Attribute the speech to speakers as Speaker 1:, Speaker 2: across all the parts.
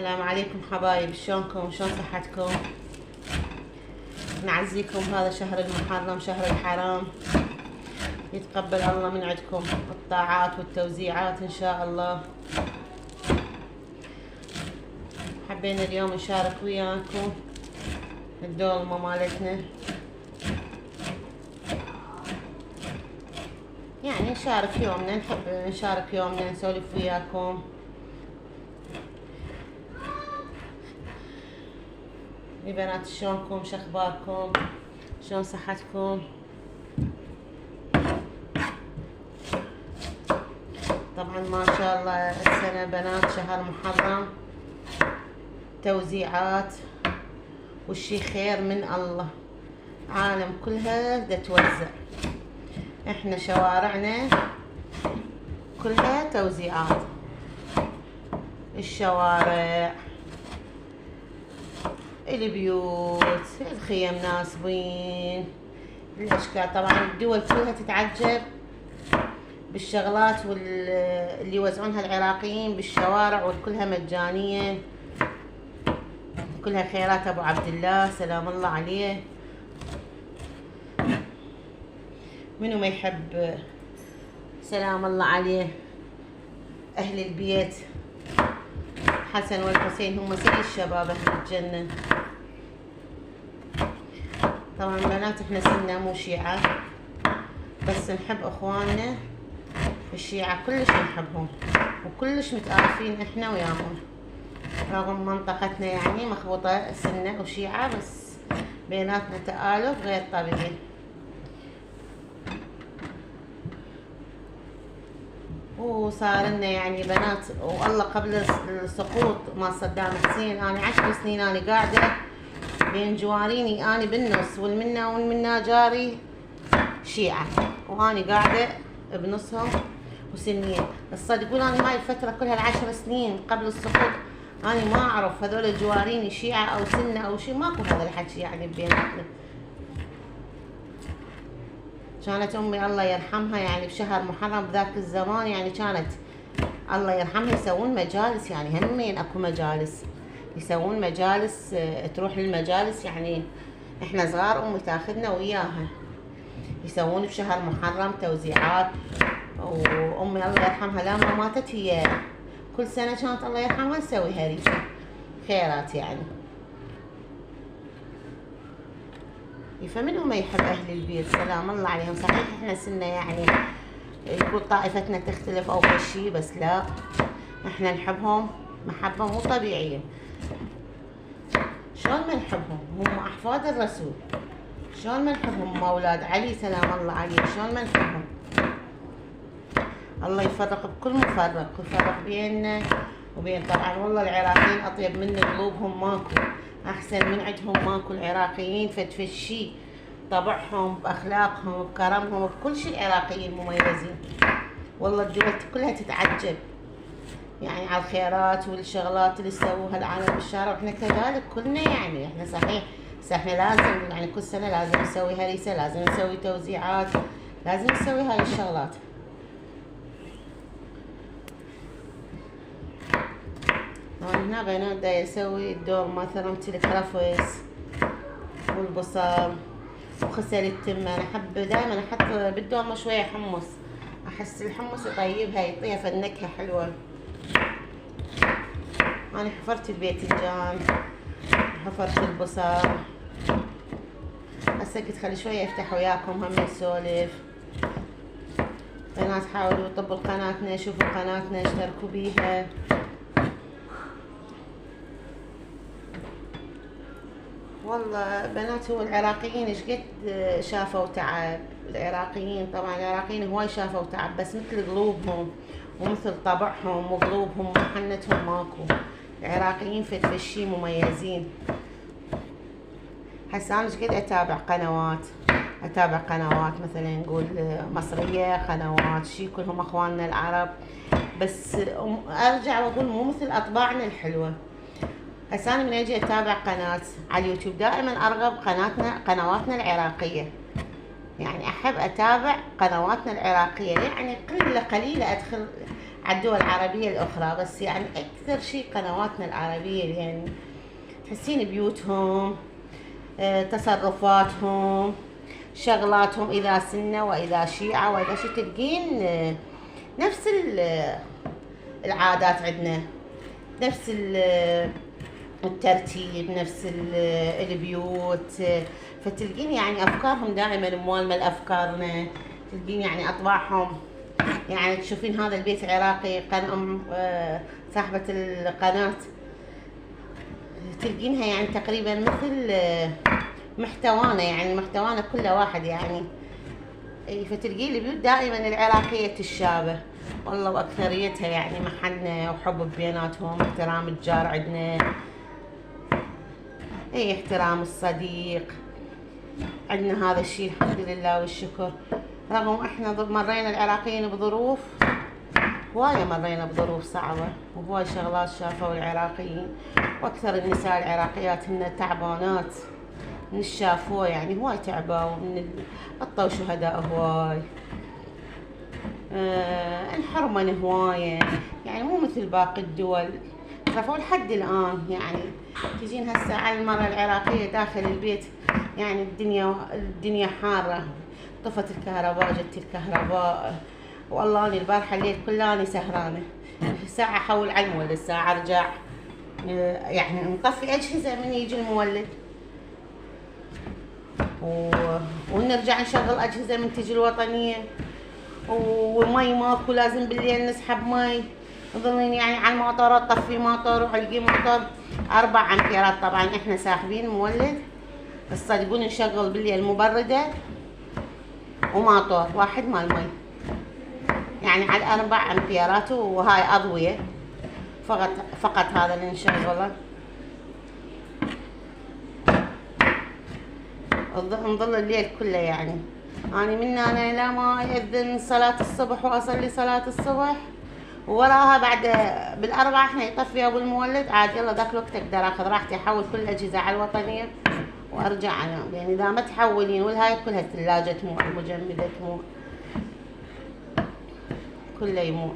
Speaker 1: السلام عليكم حبايب، شلونكم؟ شلون صحتكم؟ نعزيكم هذا شهر المحرم، شهر الحرام. يتقبل الله من عندكم الطاعات والتوزيعات ان شاء الله. حبينا اليوم نشارك وياكم الدولمة مالتنا، يعني نشارك يومنا، نحب نشارك يومنا، نسولف وياكم. يا بنات شلونكم؟ شخباركم؟ شلون صحتكم؟ طبعا ما شاء الله السنة بنات شهر محرم، توزيعات والشي خير من الله، عالم كلها دا توزع. احنا شوارعنا كلها توزيعات، الشوارع، البيوت، الخيم ناصبين، الاشكال. طبعا الدول كلها تتعجب بالشغلات واللي يوزعونها العراقيين بالشوارع، وكلها مجانية، كلها خيرات ابو عبد الله سلام الله عليه. منو ما يحب سلام الله عليه اهل البيت حسن والحسين، هم سيد الشباب اهل الجنة. طبعا بنات احنا سنة مو شيعة، بس نحب اخواننا الشيعة، كلش نحبهم وكلش متآلفين احنا وياهم، رغم منطقتنا يعني مخبوطة سنة وشيعة، بس بيناتنا تآلف غير طبيعي. وصار لنا يعني بنات، والله قبل السقوط مال صدام حسين انا 10 سنين انا قاعدة بين جواريني، انا بالنص والمنا جاري شيعة، وانا قاعدة بنصهم وسنية. تصدقون انا هاي الفترة كلها ال10 سنين قبل السقوط انا ما اعرف هذول جواريني شيعة او سنة او شي، ماكو هذا الحكي يعني بيناتنا. كانت امي الله يرحمها يعني بشهر محرم بذاك الزمان، يعني كانت الله يرحمها يسوون مجالس، يعني همين اكو مجالس، يسوون مجالس، تروح للمجالس يعني احنا صغار امي تاخذنا وياها، يسوون بشهر محرم توزيعات. وامي الله يرحمها لما ماتت هي كل سنة كانت الله يرحمها تسوي هريسة خيرات يعني. فمنو ما يحب اهل البيت سلام الله عليهم. صحيح احنا سنة يعني يقول طائفتنا تختلف او شيء، بس لا احنا نحبهم محبة مو طبيعية. شلون ما نحبهم، هم احفاد الرسول، شلون ما نحبهم، اولاد علي سلام الله عليه، شلون ما نحبهم. الله يفرق بكل مفرق، ويفرق بيننا وبين، طبعا والله العراقيين اطيب من قلوبهم ماكو، احسن من عندهم ماكو. العراقيين فد شي، طبعهم باخلاقهم بكرمهم بكل شيء، العراقيين مميزين. والله الدول كلها تتعجب يعني على الخيرات والشغلات اللي يسووها العالم بالشارع، واحنا كذلك كلنا يعني. احنا صحيح بس احنا لازم يعني كل سنة لازم نسوي هريسة، لازم نسوي توزيعات، لازم نسوي هاي الشغلات. هنا بنات دا يسوي الدور مثلا الكرفس والبصل وخسل التمة. انا احب دائما احط بالدومة شوية حمص، احس الحمص يطيبها، يعطيها فالنكهة حلوة. انا حفرت الباذنجان، حفرت البصل، هسه قلت خلي شوية افتح وياكم هم نسولف. بنات حاولوا طبوا قناتنا، شوفوا قناتنا، اشتركوا بيها. والله بنات هو العراقيين ايش قد شافوا تعب، العراقيين طبعا العراقيين هواي شافوا تعب، بس مثل قلوبهم ومثل طبعهم وقلوبهم وحنتهم ماكو. العراقيين في شي مميزين. هسه انا ايش قد اتابع قنوات مثلا نقول مصرية، قنوات شي كلهم اخواننا العرب، بس ارجع واقول مو مثل اطباعنا الحلوة. هسه انا من اجي اتابع قناة على اليوتيوب دائما ارغب قنواتنا العراقية، يعني احب اتابع قنواتنا العراقية، يعني قليلة ادخل على الدول العربية الأخرى، بس يعني أكثر شي قنواتنا العربية، يعني تحسين بيوتهم، تصرفاتهم، شغلاتهم، إذا سنة وإذا شيعة وإذا شي، تلقين نفس العادات عندنا، نفس الترتيب، نفس البيوت. فتلقين يعني أفكارهم دائما موالمة لأفكارنا، تلقين يعني أطباعهم، يعني تشوفين هذا البيت عراقي، صاحبة القناة تلقينها يعني تقريبا مثل محتوانا، يعني محتوانا كله واحد يعني. فتلقين البيوت دائما العراقية تشابه والله، واكثريتها يعني محنة وحب بيناتهم، احترام الجار عندنا، احترام الصديق عندنا، هذا الشيء الحمد لله والشكر. رغم احنا مرينا العراقيين بظروف هواية، مرينا بظروف صعبة وهواي شغلات شافوا العراقيين، واكثر النساء العراقيات هن تعبانات من الشافوه، يعني هواي تعبوا من قطوا شهداء هواي، انحرمن هواية، يعني مو مثل باقي الدول. شافوا لحد الآن يعني تجين هسه على المرأة العراقية داخل البيت، يعني الدنيا حارة، طفت الكهرباء، جت الكهرباء، والله أنا البارحة الليل كلاني سهرانة، ساعة أحول على المولد، ساعة أرجع، يعني نطفي أجهزة من يجي المولد، ونرجع نشغل أجهزة من تجي الوطنية، ومي ماكو، لازم بالليل نسحب مي، نظلين يعني على الموتورات، طفي موتور وعلقي موتور 4 أمبيرات. طبعا احنا ساحبين مولد، بس صدقون نشغل بالليل مبردة وموتور واحد مال مي، يعني على 4 أمبيرات، وهاي أضوية فقط هذا اللي نشغله. نظل الليل كله يعني، أنا من أنا لا ما يأذن صلاة الصبح وأصلي صلاة الصبح، ووراها بعد بالأربعة احنا يطفي أبو المولد، عاد يلا ذاك الوقت أقدر أخذ راحتي، أحول كل الأجهزة على الوطنية وأرجع أنام. يعني إذا ما تحولين والهاي كلها ثلاجة تموع، مجمدة تموع، كله يموع.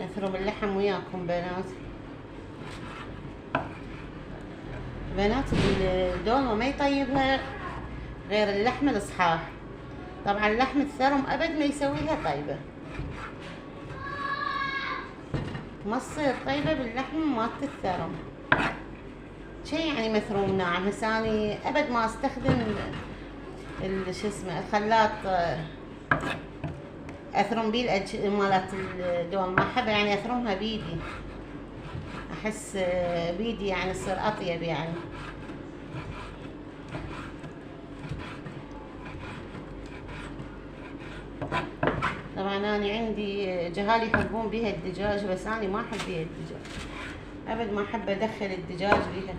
Speaker 1: نثرم اللحم وياكم بنات. بنات الدولمة ما يطيبها غير اللحم الصحاح، طبعا اللحم الثرم أبد ما يسويها طيبة، ما تصير طيبة باللحم مالت الثرم، شي يعني مثروم ناعم. هسه اني أبد ما استخدم شو اسمه الخلاط اثرم بيه مالت الدولمة، احبها يعني اثرمها بيدي، احس بيدي يعني تصير اطيب يعني. طبعا انا عندي جهال يحبون بيها الدجاج، بس انا ما احب بيها الدجاج ابد، ما احب ادخل الدجاج بيها.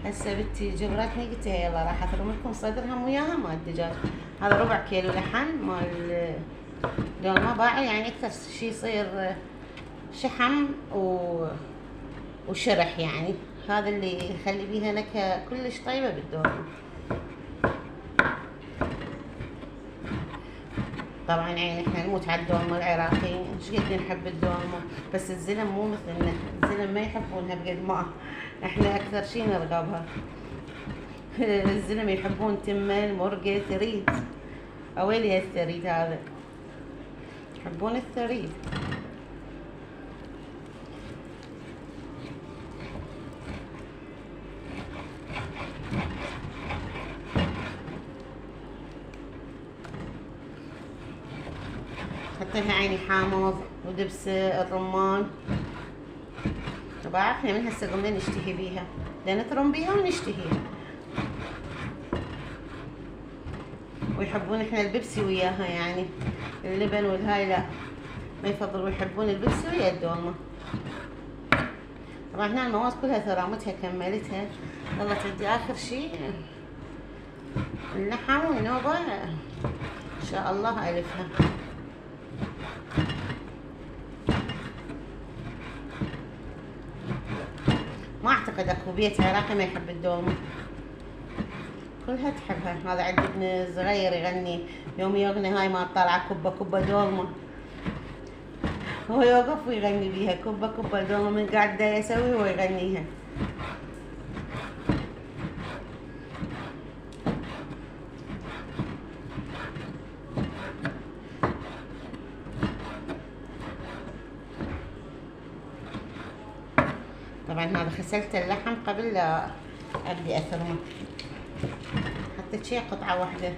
Speaker 1: هسه بنتي جبرتني قلت لها يلا راح اثرم لكم صدرها وياها مال الدجاج. هذا ربع كيلو لحم مال دولمة باعي، يعني اكثر شي يصير شحم وشرح، يعني هذا اللي يخلي بيها نكهة كلش طيبة بالدولمة. طبعا يعني احنا نموت على الدولمة العراقيين، ايش قد نحب الدولمة، بس الزلم مو مثلنا، الزلم ما يحبونها بقد ما احنا اكثر شي نرغبها. الزلم يحبون تمن، مرقة، ثريد، اويلي الثريد هذا، يحبون الثريد. حطيها عيني حامض ودبس الرمان. طبعا احنا من هسه قمنا نشتهي بيها، نثرم بيها ونشتهيها، ويحبون احنا البيبسي وياها، يعني اللبن والهاي لا ما يفضلوا، يحبون البيبسي ويا الدولمة. طبعا هنا المواد كلها ثرامتها كملتها. يلا تدي اخر شي اللحم ونوبة ان شاء الله الفها. ما اعتقد اكو بيت عراقي ما يحب الدولمة، كلها تحبها. هذا عندي ابن صغير يغني يوم يغني هاي ما طالعة كبة كبة دولمة، هو يوقف ويغني بيها كبة كبة دولمة من قاعد دا يسوي ويغنيها. طبعا هذا غسلت اللحم قبل لا ابدي اثرمه، حطيت شي قطعة واحدة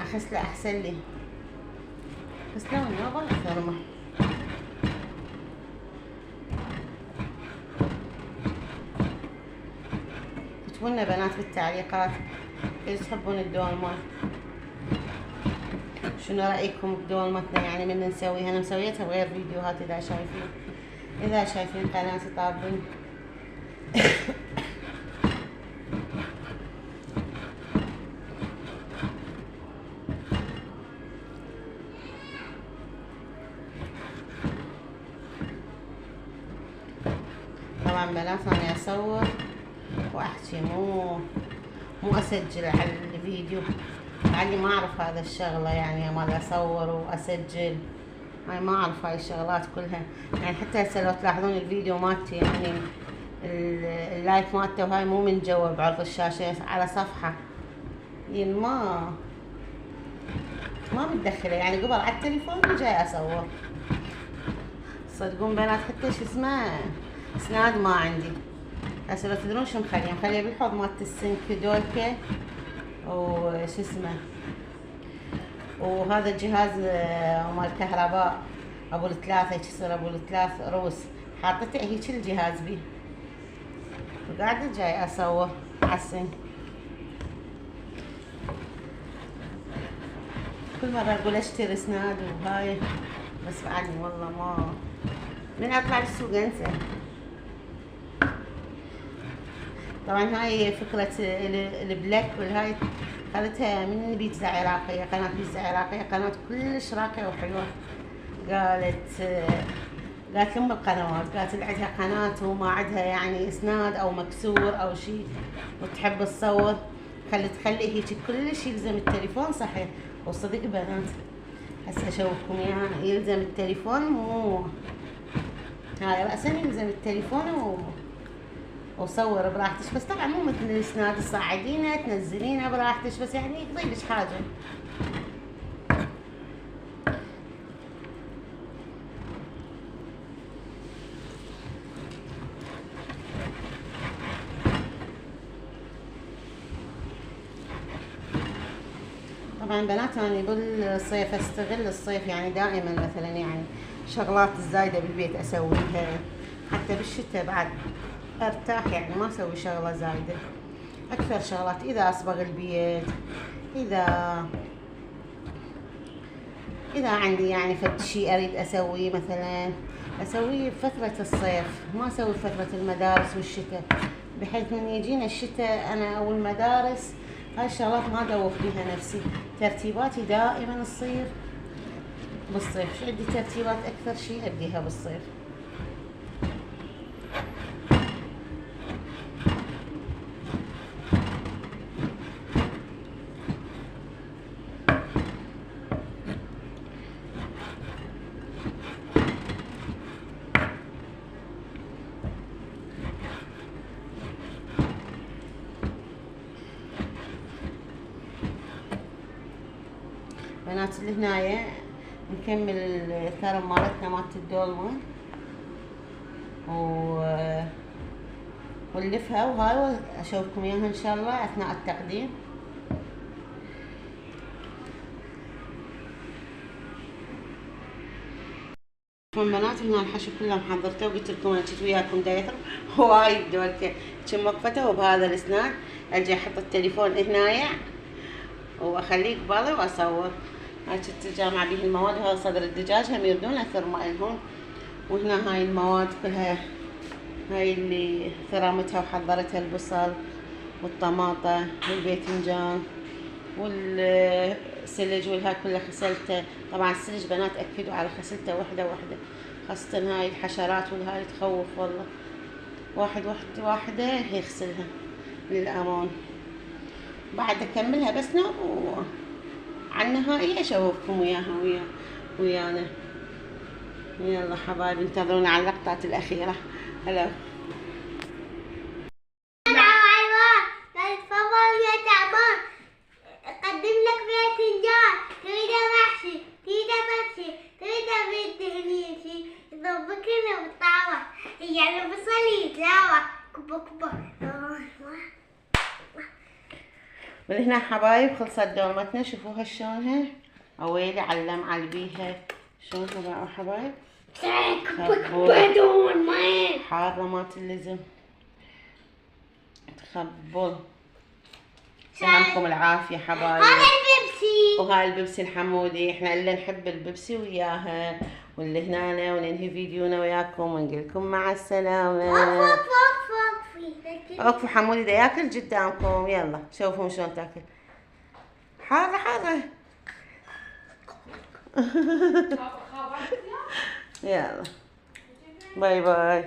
Speaker 1: اغسله احسن لي، غسله ونوبة اثرمه. اكتبوا لنا بنات بالتعليقات اذا تحبون الدولمة، شنو رايكم بدولمتنا يعني من نسويها. انا مسويتها بغير فيديوهات اذا شايفين قناتي طابين. طبعا بنات انا اصور واحكي مو اسجل على الفيديو، لعلي ما اعرف هذا الشغله يعني مال اصور واسجل، هاي ما اعرف هاي الشغلات كلها. يعني حتى هسه لو تلاحظون الفيديو مالتي يعني اللايف مالته وهاي مو من جوا بعرض الشاشه على صفحه، يعني ما متدخله يعني قبل على التليفون وجاي اصور. صدقون بنات حتى شو اسمه اسناد ما عندي. هسه لو تدرون شو مخليه بالحوض مالت السنك دولكه وش اسمه، وهذا الجهاز مال كهرباء ابو الثلاثه يصير ابو الثلاث روس، حاطته هيك الجهاز بيه وقاعده جاي اصور على السنك. كل مره اقول اشتري اسناد وهاي بس بعدني والله ما من اطلع بالسوق انسى. طبعا هاي فكرة البلاك والهاي خلتها من بيتزا عراقية، قناة بيتزا عراقية، قناة كلش راقية وحلوة. قالت لهم القنوات، قالت اللي عندها قناة وما عندها يعني اسناد او مكسور او شيء وتحب تصور تخلي هيك كلش يلزم التليفون. صحيح وصدق بنات هسه اشوفكم اياها يلزم التليفون، مو هاي رأسا يلزم التليفون وصور براحتك، بس طبعا مو مثل الاسناد تصعدينه تنزلينه براحتك، بس يعني يقضي لك حاجه. طبعا بنات انا بالصيف استغل الصيف يعني دائما مثلا يعني شغلات الزايده بالبيت اسويها، حتى بالشتاء بعد ارتاح يعني ما اسوي شغله زايده. اكثر شغلات اذا اصبغ البيت، اذا عندي يعني فد شيء اريد اسويه مثلا اسويه بفتره الصيف، ما اسوي بفتره المدارس والشتاء، بحيث من يجينا الشتاء انا او المدارس هاي الشغلات ما ادوخ بيها نفسي. ترتيباتي دائما تصير بالصيف، عندي ترتيبات اكثر شيء ابديها بالصيف. بنات اللي هنايا نكمل الثرم مالتنا مالت الدولمة ونلفها، وهاي اشوفكم اياها ان شاء الله اثناء التقديم. بنات هنا الحشو كله محضرته، وقلت لكم انا كنت وياكم دايثر هواي بدولته كم وقفته، وبهذا الاسنان اجي احط التليفون هنايا واخليه قبالي واصور. هاي كنت جامعة به المواد، وهذا صدر الدجاج هم يردون اثرمه الهم، وهنا هاي المواد كلها هاي اللي ثرمتها وحضرتها البصل والطماطة والباذنجان والسلج والهاي كلها غسلته. طبعا السلج بنات اكدوا على غسلته وحدة وحدة، خاصة هاي الحشرات والهاي تخوف والله. واحدة يغسلها للأمان. بعد اكملها بس على النهائية اشوفكم وياها ويانا. يلا حبايبي انتظرونا على اللقطات الأخيرة. هلا
Speaker 2: اقدم لك باذنجان، تريده محشي، تريده محشي، تريده بيت هنيشي، يضربك هنا بالطاوة، يعني بصل يتلاوى كبه كبه.
Speaker 1: ولهنا حبايب خلصت دورمتنا، شوفوها شلونها، اويلي علم علبيها شلونها بقى حبايب.
Speaker 2: كبه دون ماي
Speaker 1: حارة ما تلزم تخبل. يسلمكم العافية حبايب.
Speaker 2: هذا البيبسي
Speaker 1: وهاي البيبسي الحمودي، احنا اللي نحب البيبسي وياها. واللي هنا وننهي فيديونا وياكم ونقول لكم مع السلامة. وقفوا حمودي دا ياكل قدامكم. يلا شوفوا شلون تاكل. حارة يلا باي باي.